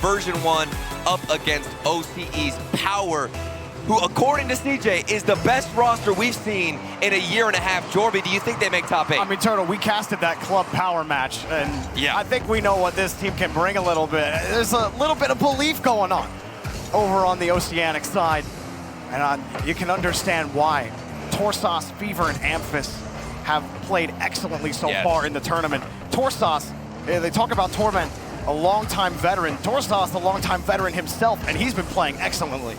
Version1 up against OCE's Power, who, according to CJ, is the best roster we've seen in a year and a half. Jorby, do you think they make top 8? I mean, Turtle, we casted that club power match, and yeah, I think we know what this team can bring a little bit. There's a little bit of belief going on over on the Oceanic side, and you can understand why. Torsos, Fever, and Amphis have played excellently so far in the tournament. Torsos, they talk about Torment, a longtime veteran. Torsos, a longtime veteran himself, and he's been playing excellently.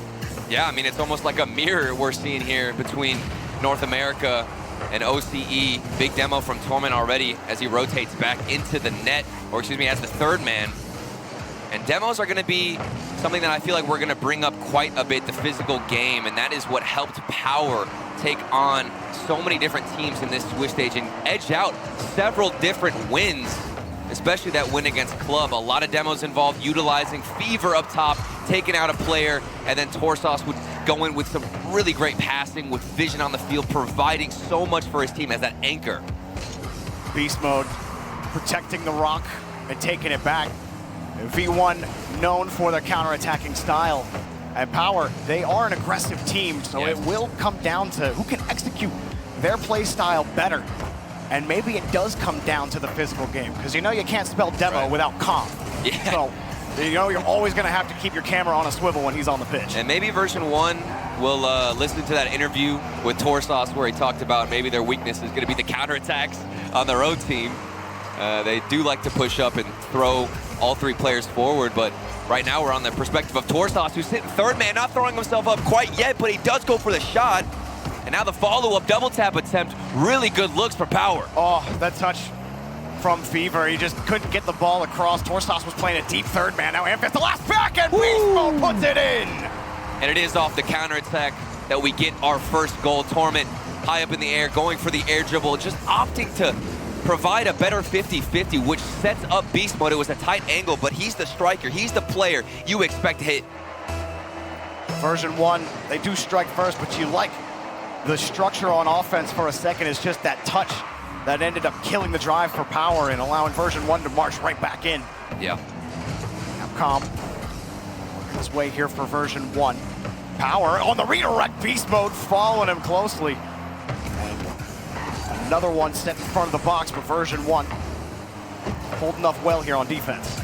Yeah, I mean, it's almost like a mirror we're seeing here between North America and OCE. Big demo from Torment already as he rotates back into the net, or excuse me, as the third man. And demos are gonna be something that I feel like we're gonna bring up quite a bit, the physical game, and that is what helped Power take on so many different teams in this Swiss stage and edge out several different wins, especially that win against Club. A lot of demos involved utilizing Fever up top, taking out a player, and then Torsos would go in with some really great passing with vision on the field, providing so much for his team as that anchor. Beast mode, protecting the rock and taking it back. V1 known for their counter-attacking style. And Power, they are an aggressive team, so it will come down to who can execute their play style better. And maybe it does come down to the physical game, because you know you can't spell demo without calm. Yeah. So, you know you're always going to have to keep your camera on a swivel when he's on the pitch. And maybe Version1 will listen to that interview with Torsos where he talked about maybe their weakness is going to be the counterattacks on their own team. They do like to push up and throw all three players forward, but right now we're on the perspective of Torsos, who's sitting third man, not throwing himself up quite yet, but he does go for the shot. And now the follow-up double tap attempt, really good looks for Power. Oh, that touch from Fever, he just couldn't get the ball across. Torsos was playing a deep third man. Now Amphis, the last back, and Beast Mode puts it in. And it is off the counterattack that we get our first goal. Torment high up in the air, going for the air dribble, just opting to provide a better 50-50, which sets up Beast Mode. It was a tight angle, but he's the striker, he's the player you expect to hit. Version1, they do strike first, but you like the structure on offense for a second. Is just that touch that ended up killing the drive for Power and allowing Version1 to march right back in. Yeah. Now Calm working his way here for Version1. Power on the redirect, Beast Mode following him closely. And another one set in front of the box for Version1. Holding up well here on defense.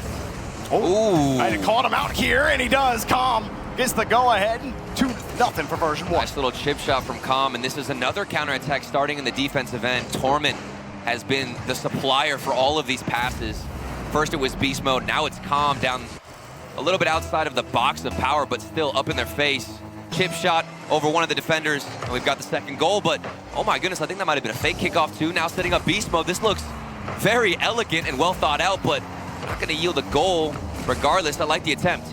Oh, and he caught him out here, and he does. Calm gets the go-ahead. 2-0 for Version1. Nice little chip shot from Calm, and this is another counterattack starting in the defensive end. Torment has been the supplier for all of these passes. First it was Beast Mode, now it's Calm down a little bit outside of the box of Power, but still up in their face. Chip shot over one of the defenders, and we've got the second goal, but oh my goodness, I think that might have been a fake kickoff too. Now setting up Beast Mode. This looks very elegant and well thought out, but not gonna yield a goal regardless. I like the attempt.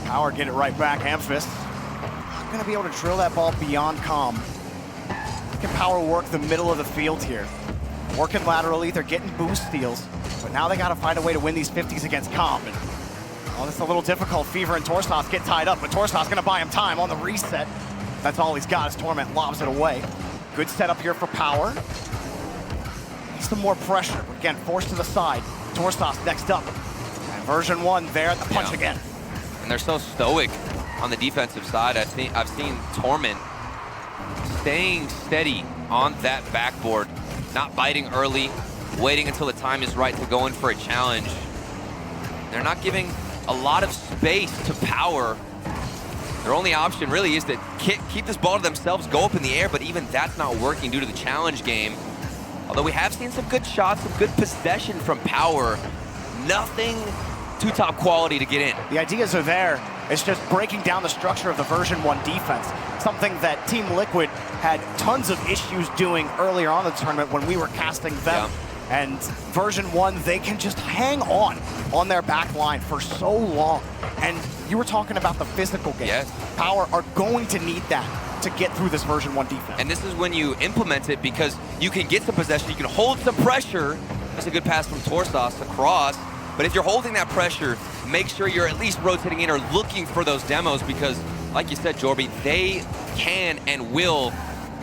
Power get it right back, Amphis. Gonna be able to drill that ball beyond Calm. Can Power work the middle of the field here? Working laterally, they're getting boost steals, but now they gotta find a way to win these 50s against Calm. And, oh, that's a little difficult. Fever and Torsos get tied up, but Torsos gonna buy him time on the reset. That's all he's got as Torment lobs it away. Good setup here for Power. Needs some more pressure. Again, forced to the side. Torsos next up. And Version1 there at the punch again. And they're so stoic on the defensive side. I've seen Torment staying steady on that backboard, not biting early, waiting until the time is right to go in for a challenge. They're not giving a lot of space to Power. Their only option really is to keep this ball to themselves, go up in the air, but even that's not working due to the challenge game. Although we have seen some good shots, some good possession from Power, nothing too top quality to get in. The ideas are there. It's just breaking down the structure of the Version1 defense, something that Team Liquid had tons of issues doing earlier on in the tournament when we were casting them. And Version1, they can just hang on their back line for so long. And you were talking about the physical game. Power are going to need that to get through this Version1 defense. And this is when you implement it, because you can get some possession, you can hold some pressure. That's a good pass from Torsos across. But if you're holding that pressure, make sure you're at least rotating in or looking for those demos, because like you said, Jorby, they can and will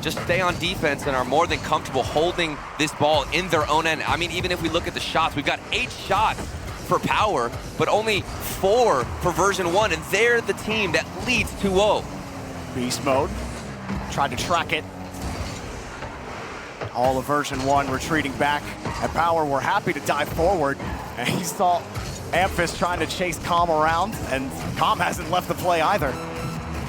just stay on defense and are more than comfortable holding this ball in their own end. I mean, even if we look at the shots, we've got 8 shots for Power, but only 4 for Version 1, and they're the team that leads 2-0. Beast mode, tried to track it. All of Version 1 retreating back, and Power were happy to dive forward, and he saw Amphis trying to chase Calm around, and Calm hasn't left the play either.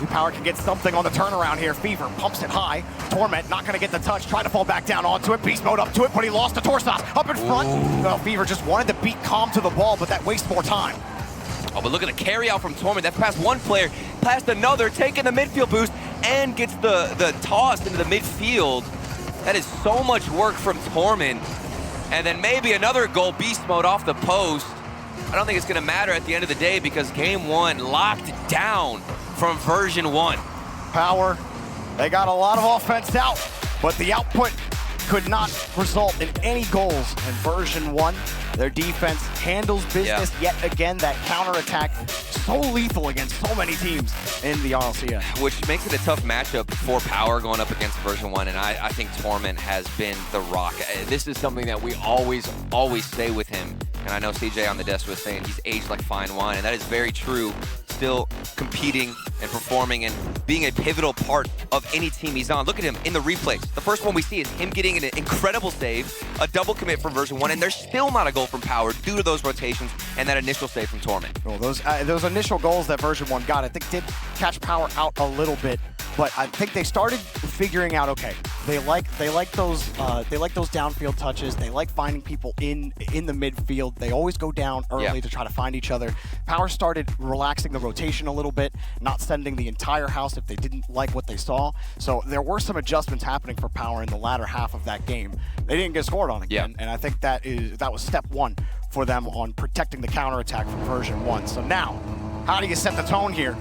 Power can get something on the turnaround here. Fever pumps it high. Torment not going to get the touch. Trying to fall back down onto it. Beast mode up to it, but he lost to Torsos. Up in front. Well, Fever just wanted to beat Calm to the ball, but that wastes more time. Oh, but look at the carry out from Torment. That's past one player, past another, taking the midfield boost, and gets the toss into the midfield. That is so much work from Torment. And then maybe another goal, Beast mode off the post. I don't think it's going to matter at the end of the day because game 1 locked down from Version 1. Power, they got a lot of offense out, but the output could not result in any goals in Version 1. Their defense handles business yet again. That counterattack, so lethal against so many teams in the RLCS. Which makes it a tough matchup for Power going up against Version 1, and I think Torment has been the rock. This is something that we always say with him, and I know CJ on the desk was saying he's aged like fine wine, and that is very true. Still competing and performing and being a pivotal part of any team he's on. Look at him in the replays. The first one we see is him getting an incredible save, a double commit from Version 1, and there's still not a goal from Power due to those rotations and that initial save from Torment. Well, those initial goals that Version 1 got, I think did catch Power out a little bit, but I think they started figuring out, okay, they like those downfield touches. They like finding people in the midfield. They always go down early to try to find each other. Power started relaxing the rotation a little bit, not sending the entire house if they didn't like what they saw. So there were some adjustments happening for Power in the latter half of that game. They didn't get scored on again, and I think that was step 1 for them on protecting the counterattack from Version 1. So now, how do you set the tone here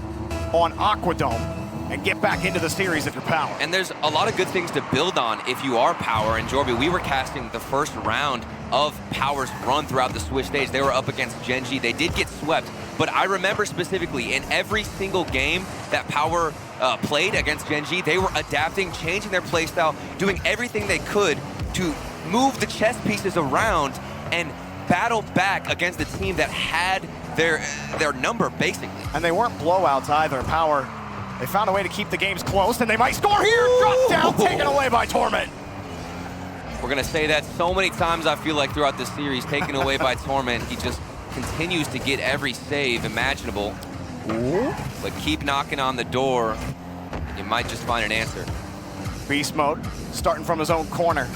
on Aquadome and get back into the series if you're Power? And there's a lot of good things to build on if you are Power. And Jorby, we were casting the first round of Power's run throughout the Swiss stage. They were up against Genji. They did get swept, but I remember specifically in every single game that Power played against Genji, they were adapting, changing their playstyle, doing everything they could to move the chess pieces around and battle back against the team that had their number, basically. And they weren't blowouts either. Power, they found a way to keep the games close, and they might score here. Drop down, taken away by Torment. We're going to say that so many times, I feel like, throughout this series, taken away by Torment. He just continues to get every save imaginable. But keep knocking on the door, and you might just find an answer. Beast mode, starting from his own corner.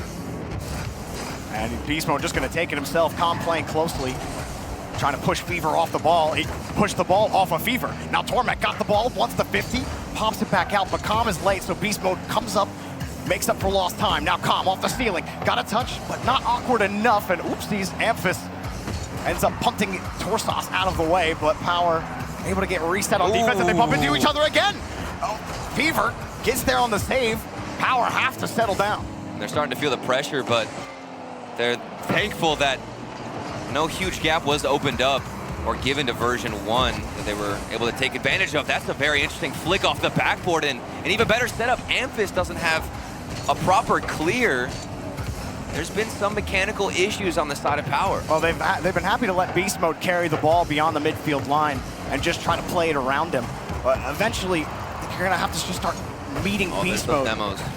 And Beast mode just going to take it himself. Calm playing closely, trying to push Fever off the ball. He pushed the ball off of Fever. Now Torment got the ball, wants the 50, pops it back out, but Calm is late, so Beast mode comes up, makes up for lost time. Now Calm off the ceiling, got a touch, but not awkward enough, and oopsies, Amphis ends up punting Torsos out of the way, but Power able to get reset on defense, and they bump into each other again. Oh, Fever gets there on the save. Power has to settle down. They're starting to feel the pressure, but they're thankful that no huge gap was opened up or given to Version 1 that they were able to take advantage of. That's a very interesting flick off the backboard, and an even better setup. Amphis doesn't have a proper clear. There's been some mechanical issues on the side of Power. Well, they've been happy to let Beast mode carry the ball beyond the midfield line and just try to play it around him. But eventually, you're going to have to just start meeting Beast mode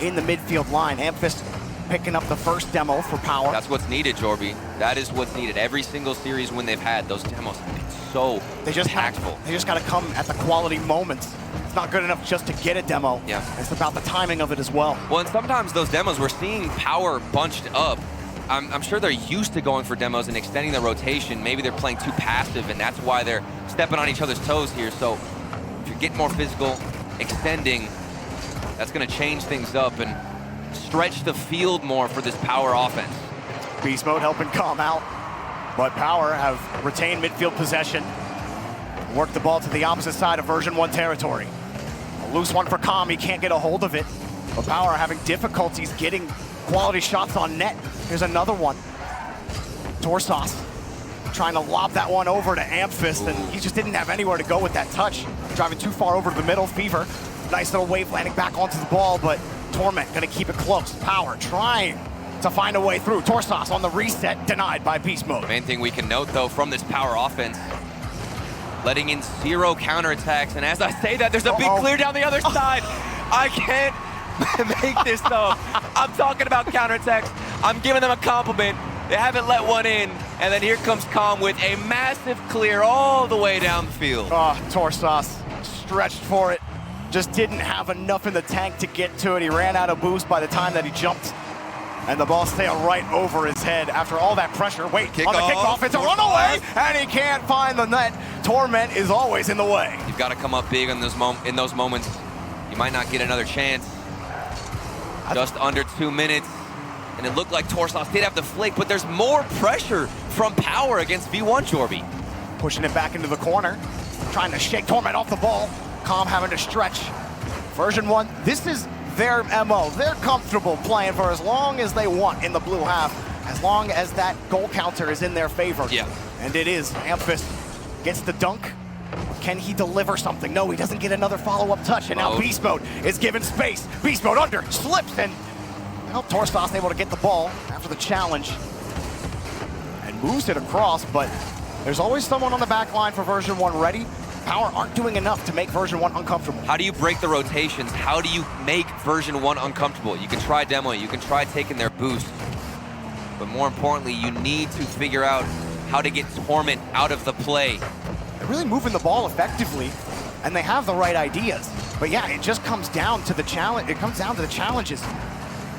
in the midfield line. Amphis picking up the first demo for Power. That's what's needed, Jorby. That is what's needed. Every single series when they've had, those demos have been so impactful. They just got to come at the quality moments. It's not good enough just to get a demo. Yeah. It's about the timing of it as well. Well, and sometimes those demos, we're seeing Power bunched up. I'm sure they're used to going for demos and extending the rotation. Maybe they're playing too passive, and that's why they're stepping on each other's toes here. So if you're getting more physical, extending, that's going to change things up and stretch the field more for this Power offense. Beast mode helping Calm out, but Power have retained midfield possession. Work the ball to the opposite side of Version 1 territory. A loose one for Calm, he can't get a hold of it. But Power having difficulties getting quality shots on net. Here's another one. Torsos trying to lob that one over to Amphis, and he just didn't have anywhere to go with that touch. Driving too far over to the middle. Fever, nice little wave landing back onto the ball, but Torment gonna keep it close. Power trying to find a way through. Torsos on the reset, denied by Beast Mode. Main thing we can note, though, from this power offense, letting in 0 counterattacks. And as I say that, there's a big clear down the other side. I can't make this up. I'm talking about counterattacks. I'm giving them a compliment. They haven't let one in. And then here comes Calm with a massive clear all the way down the field. Torsos stretched for it. Just didn't have enough in the tank to get to it. He ran out of boost by the time that he jumped. And the ball sailed right over his head after all that pressure. Wait, on the kickoff, it's a runaway, and he can't find the net. Torment is always in the way. You've got to come up big in those moments. You might not get another chance. Just under 2 minutes. And it looked like Torsos did have the flick, but there's more pressure from Power against V1 Jorby. Pushing it back into the corner, trying to shake Torment off the ball. Calm having to stretch. Version1, this is their MO. They're comfortable playing for as long as they want in the blue half, as long as that goal counter is in their favor. Yeah. And it is. Amphis gets the dunk. Can he deliver something? No, he doesn't get another follow-up touch, and now Beast Mode is given space. Beast Mode under, slips, and well, Torsos able to get the ball after the challenge and moves it across, but there's always someone on the back line for Version1 ready. Power aren't doing enough to make Version1 uncomfortable. How do you break the rotations? How do you make Version1 uncomfortable? You can try demoing, you can try taking their boost, but more importantly, you need to figure out how to get Torment out of the play. They're really moving the ball effectively, and they have the right ideas. But yeah, it just comes down to the challenge. It comes down to the challenges,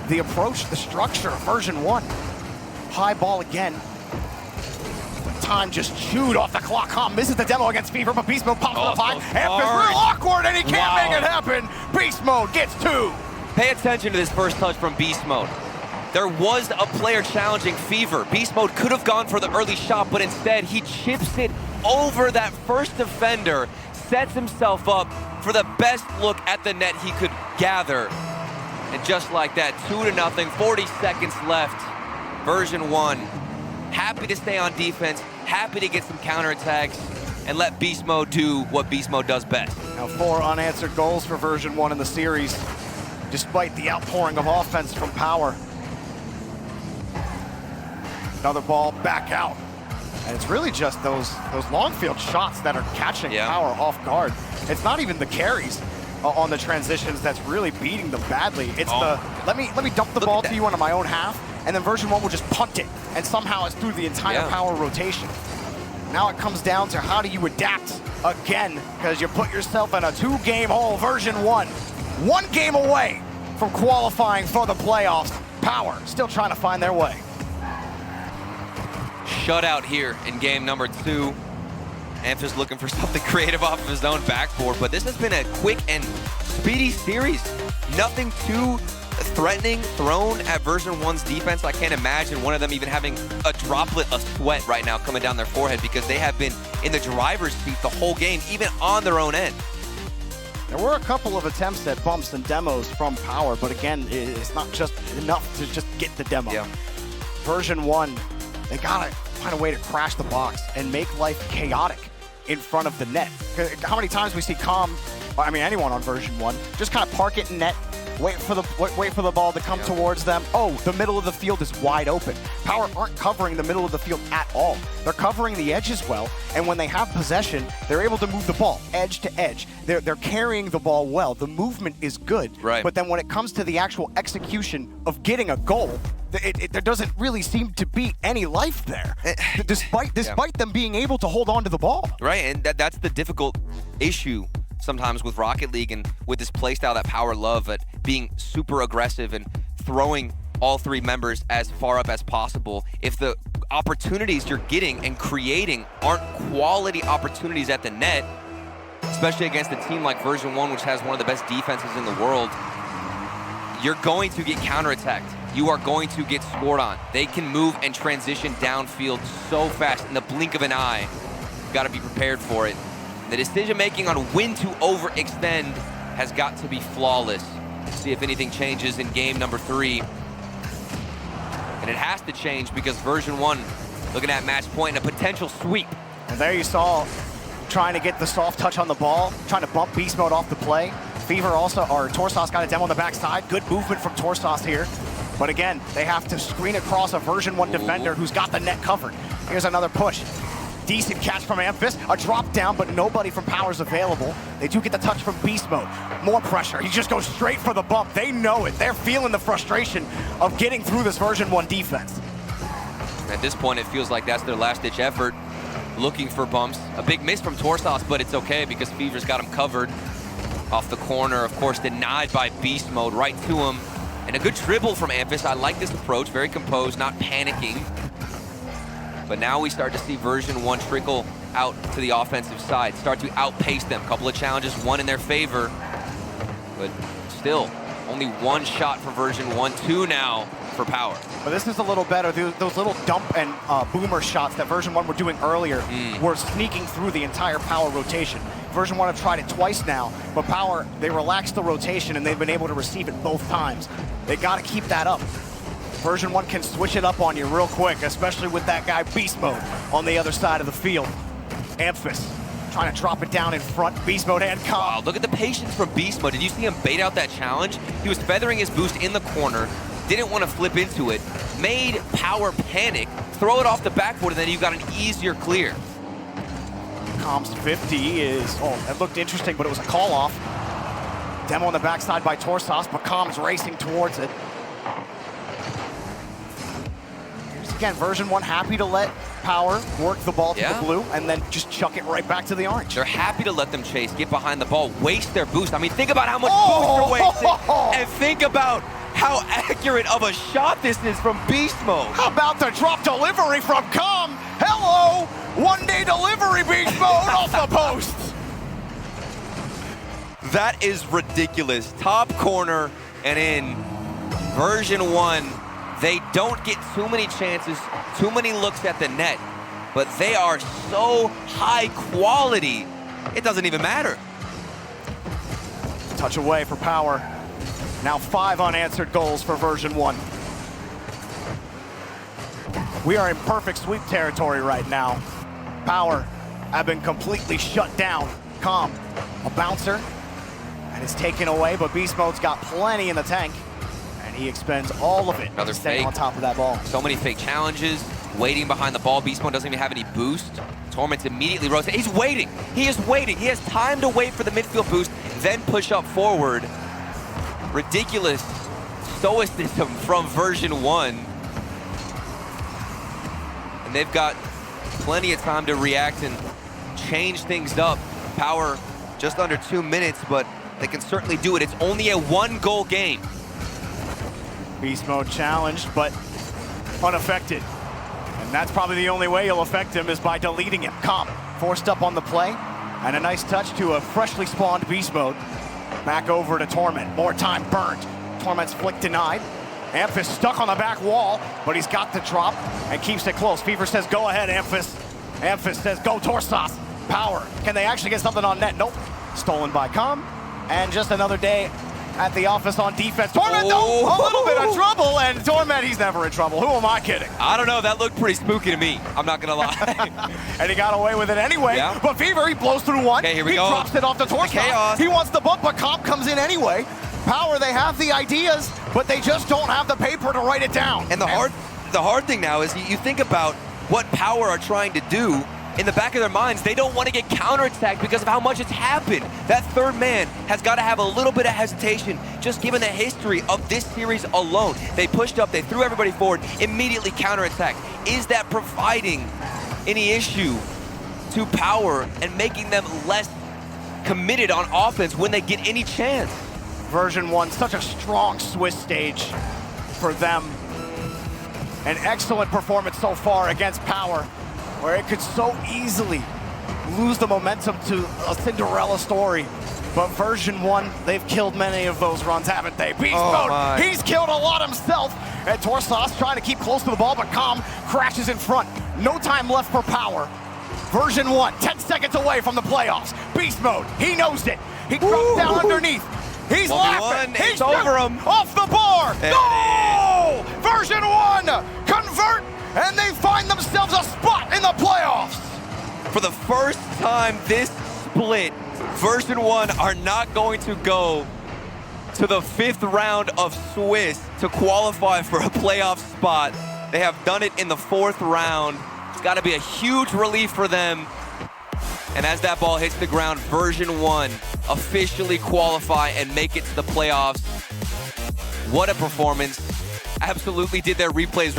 the approach, the structure of Version1. High ball again. Time just chewed off the clock. Calm misses the demo against Fever, but Beast Mode pops up high. Amphis real awkward, and he can't make it happen. Beast Mode gets 2. Pay attention to this first touch from Beast Mode. There was a player challenging Fever. Beast Mode could have gone for the early shot, but instead he chips it over that first defender, sets himself up for the best look at the net he could gather. And just like that, 2-0, 40 seconds left. Version1 happy to stay on defense, happy to get some counterattacks, and let Beast Mode do what Beast Mode does best. Now 4 unanswered goals for Version1 in the series, despite the outpouring of offense from Power. Another ball back out. And it's really just those long field shots that are catching Power off guard. It's not even the carries on the transitions that's really beating them badly. It's the, let me dump the ball to you into my own half, and then Version1 will just punt it, and somehow it's through the entire Power rotation. Now it comes down to how do you adapt again, because you put yourself in a 2-game hole. Version1, 1 game away from qualifying for the playoffs. Power still trying to find their way. Shutout here in game number 2. Amphis looking for something creative off of his own backboard, but this has been a quick and speedy series. Nothing too threatening thrown at Version1's defense. I can't imagine one of them even having a droplet of sweat right now coming down their forehead, because they have been in the driver's seat the whole game, even on their own end. There were a couple of attempts at bumps and demos from Power, but again, it's not just enough to just get the demo. Version1, they gotta find a way to crash the box and make life chaotic in front of the net. How many times we see Calm, I mean anyone on Version1, just kind of park it in net, wait for the ball to come towards them. Oh, the middle of the field is wide open. Power aren't covering the middle of the field at all. They're covering the edges well, and when they have possession, they're able to move the ball edge to edge. They're carrying the ball well. The movement is good. Right. But then when it comes to the actual execution of getting a goal, there doesn't really seem to be any life there, despite them being able to hold on to the ball. Right, and that's the difficult issue sometimes with Rocket League and with this playstyle that Power love at being super aggressive and throwing all 3 members as far up as possible. If the opportunities you're getting and creating aren't quality opportunities at the net, especially against a team like Version1, which has one of the best defenses in the world, you're going to get counterattacked. You are going to get scored on. They can move and transition downfield so fast in the blink of an eye. You've got to be prepared for it. The decision-making on when to overextend has got to be flawless. See if anything changes in game number 3. And it has to change, because Version1 looking at match point and a potential sweep. And there you saw trying to get the soft touch on the ball, trying to bump Beast Mode off the play. Fever also, or Torsos got a demo on the backside. Good movement from Torsos here. But again, they have to screen across a version 1 defender who's got the net covered. Here's another push. Decent catch from Amphis, a drop down, but nobody from Power's available. They do get the touch from Beast Mode. More pressure, he just goes straight for the bump. They know it, they're feeling the frustration of getting through this version 1 defense. At this point, it feels like that's their last-ditch effort, looking for bumps. A big miss from Torsos, but it's okay because Fever's got him covered. Off the corner, of course, denied by Beast Mode, right to him. And a good dribble from Amphis. I like this approach, very composed, not panicking. But now we start to see version 1 trickle out to the offensive side, start to outpace them. Couple of challenges, one in their favor, but still, only one shot for version 1, 2 now for Power. But this is a little better. Those little dump and boomer shots that version 1 were doing earlier were sneaking through the entire Power rotation. Version 1 have tried it twice now, but Power, they relaxed the rotation and they've been able to receive it both times. They gotta keep that up. Version 1 can switch it up on you real quick, especially with that guy Beast Mode on the other side of the field. Amphis trying to drop it down in front. Beast Mode and Calm. Wow, look at the patience from Beast Mode. Did you see him bait out that challenge? He was feathering his boost in the corner, didn't want to flip into it, made Power panic, throw it off the backboard, and then you got an easier clear. Calm's 50 is, that looked interesting, but it was a call off. Demo on the backside by Torsos, but Calm's racing towards it. Again, version 1 happy to let Power work the ball to the blue and then just chuck it right back to the orange. They're happy to let them chase, get behind the ball, waste their boost. I mean, think about how much boost you're wasting, and think about how accurate of a shot this is from Beast Mode. How about the drop delivery from Calm? Hello, one-day delivery, Beast Mode off the post. That is ridiculous. Top corner and in. Version 1. They don't get too many chances, too many looks at the net, but they are so high quality, it doesn't even matter. Touch away for Power. Now 5 unanswered goals for version 1. We are in perfect sweep territory right now. Power have been completely shut down. Calm, a bouncer, and it's taken away, but Beast Mode's got plenty in the tank. He expends all of it. Another staying fake. On top of that ball. So many fake challenges, waiting behind the ball. Beast Mode doesn't even have any boost. Torment's immediately rotates. He's waiting. He is waiting. He has time to wait for the midfield boost, then push up forward. Ridiculous stoicism from version 1. And they've got plenty of time to react and change things up. Power just under 2 minutes, but they can certainly do it. It's only a 1-goal game. Beast Mode challenged, but unaffected. And that's probably the only way you'll affect him is by deleting him. Calm, forced up on the play, and a nice touch to a freshly spawned Beast Mode. Back over to Torment, more time burned. Torment's flick denied. Amphis stuck on the back wall, but he's got the drop and keeps it close. Fever says, go ahead, Amphis. Amphis says, go Torsos. Power, can they actually get something on net? Nope, stolen by Calm. And just another day at the office on defense. Torment, though, a little bit of trouble, and Torment, he's never in trouble. Who am I kidding? I don't know, that looked pretty spooky to me. I'm not gonna lie. And he got away with it anyway. Yeah. But Fever, he blows through one. Okay, here we go. He drops it off the torso. He wants the bump, but Calm comes in anyway. Power, they have the ideas, but they just don't have the paper to write it down. And the hard thing now is you think about what Power are trying to do. In the back of their minds, they don't want to get counterattacked because of how much it's happened. That third man has got to have a little bit of hesitation, just given the history of this series alone. They pushed up, they threw everybody forward, immediately counterattacked. Is that providing any issue to Power and making them less committed on offense when they get any chance? Version 1, such a strong Swiss stage for them. An excellent performance so far against Power, where it could so easily lose the momentum to a Cinderella story. But version 1, they've killed many of those runs, haven't they? Beast Mode, he's killed a lot himself. And Torsos trying to keep close to the ball, but Calm crashes in front. No time left for Power. Version 1, 10 seconds away from the playoffs. Beast Mode, he knows it. He drops down underneath. He's laughing. He's over him. Off the bar. No! Version 1, convert, and they find themselves a spot in the playoffs. For the first time this split, Version 1 are not going to go to the 5th round of Swiss to qualify for a playoff spot. They have done it in the 4th round. It's got to be a huge relief for them. And as that ball hits the ground, Version 1 officially qualify and make it to the playoffs. What a performance. Absolutely did their replay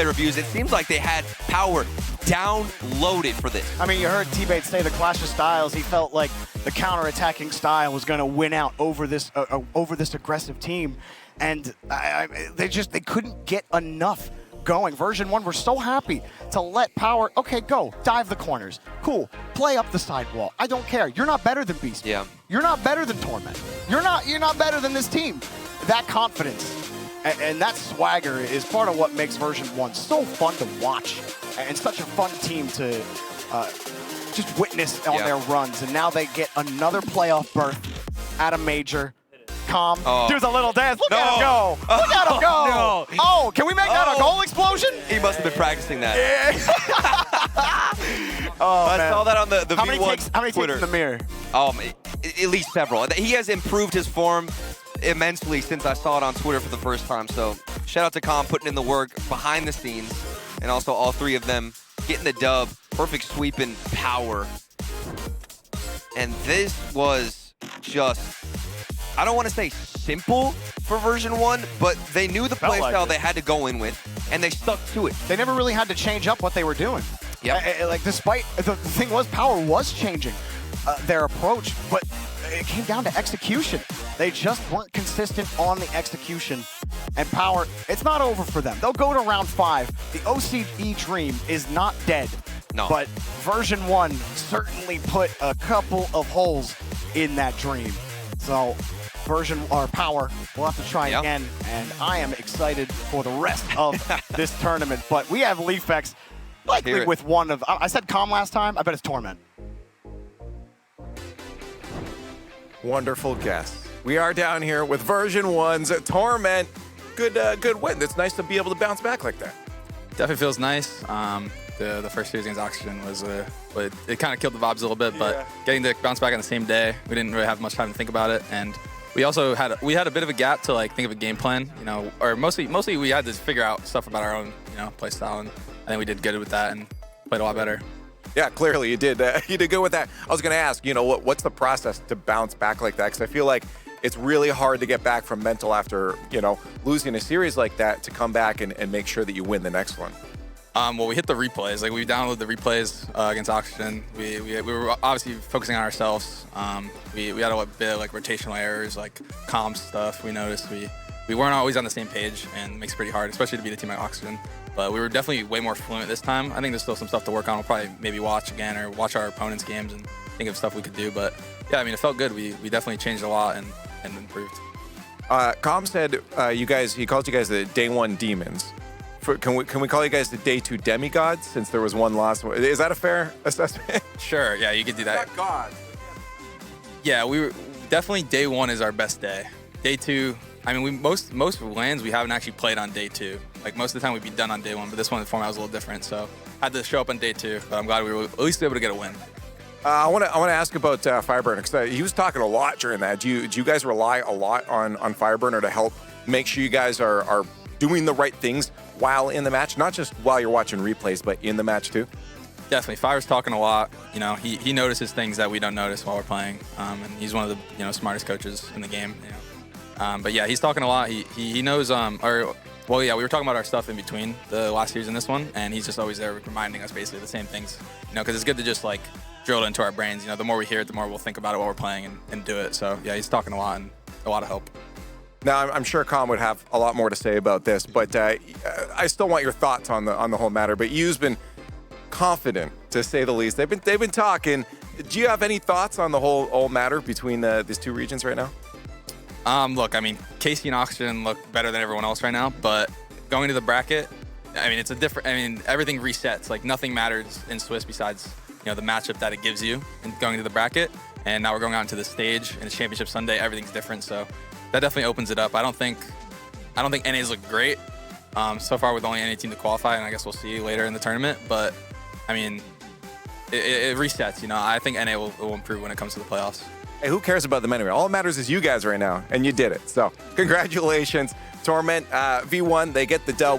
reviews. It seems like they had power downloaded for this. I mean, you heard T-Bait say the clash of styles. He felt like the counter-attacking style was going to win out over this aggressive team, and they couldn't get enough going. Version 1 were so happy to let Power, okay, go, dive the corners. Cool, play up the sidewall. I don't care. You're not better than Beast. Yeah. You're not better than Torment. You're not better than this team. That confidence and that swagger is part of what makes Version 1 so fun to watch and such a fun team to just witness on their runs. And now they get another playoff berth at a major. Calm. Do the little dance. Look at him go. Look at him go. No. Oh, can we make that a goal explosion? He must have been practicing that. I saw that on the how V1 many takes Twitter. in the mirror? At least several. He has improved his form immensely since I saw it on Twitter for the first time. So shout out to Calm putting in the work behind the scenes, and also all three of them getting the dub. Perfect sweep and Power. And this was just, I don't want to say simple for Version 1, but they knew the play style they had to go in with, and they stuck to it. They never really had to change up what they were doing. Yeah. Like, despite, the thing was, Power was changing their approach, but it came down to execution. They just weren't consistent on the execution. And Power, it's not over for them. They'll go to round 5. The OCE dream is not dead. No. But Version 1 certainly put a couple of holes in that dream. So Power, we'll have to try again. And I am excited for the rest of this tournament. But we have Leafex likely with one of, I said Calm last time, I bet it's Torment. Wonderful guess. We are down here with Version 1's Torment. Good win. It's nice to be able to bounce back like that. Definitely feels nice. The first series against Oxygen was it kind of killed the vibes a little bit, but getting to bounce back on the same day, we didn't really have much time to think about it, and we also had a bit of a gap to like think of a game plan, or mostly we had to figure out stuff about our own play style, and I think we did good with that and played a lot better. Yeah, clearly you did. You did good with that. I was going to ask, what's the process to bounce back like that? Because I feel like it's really hard to get back from mental after, losing a series like that to come back and make sure that you win the next one. Well, we hit the replays. Like, we downloaded the replays against Oxygen. We were obviously focusing on ourselves. We had a bit of like rotational errors, like comp stuff. We noticed we weren't always on the same page, and it makes it pretty hard, especially to beat a team like Oxygen. But we were definitely way more fluent this time. I think there's still some stuff to work on. We'll probably maybe watch again or watch our opponents' games and think of stuff we could do. But yeah, I mean, it felt good. We definitely changed a lot and improved. Com said he called you guys the Day 1 Demons. Can we call you guys the Day 2 Demigods since there was one loss? Is that a fair assessment? Sure, yeah, you could do that. God. Yeah, we were definitely Day 1 is our best day. Day 2, I mean, most lands we haven't actually played on Day 2. Like, most of the time we'd be done on Day 1, but this one, the format was a little different, so I had to show up on Day 2. But I'm glad we were at least able to get a win. I want to ask about Fireburner, because he was talking a lot during that. Do you guys rely a lot on Fireburner to help make sure you guys are doing the right things while in the match, not just while you're watching replays, but in the match too? Definitely. Fire's talking a lot. He notices things that we don't notice while we're playing, and he's one of the smartest coaches in the game. But yeah, he's talking a lot. He knows. We were talking about our stuff in between the last series and this one, and he's just always there reminding us basically the same things. Because it's good to just like drill it into our brains. The more we hear it, the more we'll think about it while we're playing and do it. So yeah, he's talking a lot and a lot of help. Now, I'm sure Com would have a lot more to say about this, but I still want your thoughts on the whole matter. But you've been confident, to say the least. They've been talking. Do you have any thoughts on the whole matter between these two regions right now? Look, I mean, KC and Oxygen look better than everyone else right now, but going to the bracket, I mean, it's a different. I mean, everything resets. Like, nothing matters in Swiss besides the matchup that it gives you in going to the bracket. And now we're going out into the stage, and it's Championship Sunday. Everything's different, so that definitely opens it up. I don't think NAs look great. So far, we're the only NA team to qualify, and I guess we'll see later in the tournament. But I mean, it resets. I think NA will improve when it comes to the playoffs. Hey, who cares about them anyway? All that matters is you guys right now, and you did it. So congratulations, Torment. V1, they get the dub.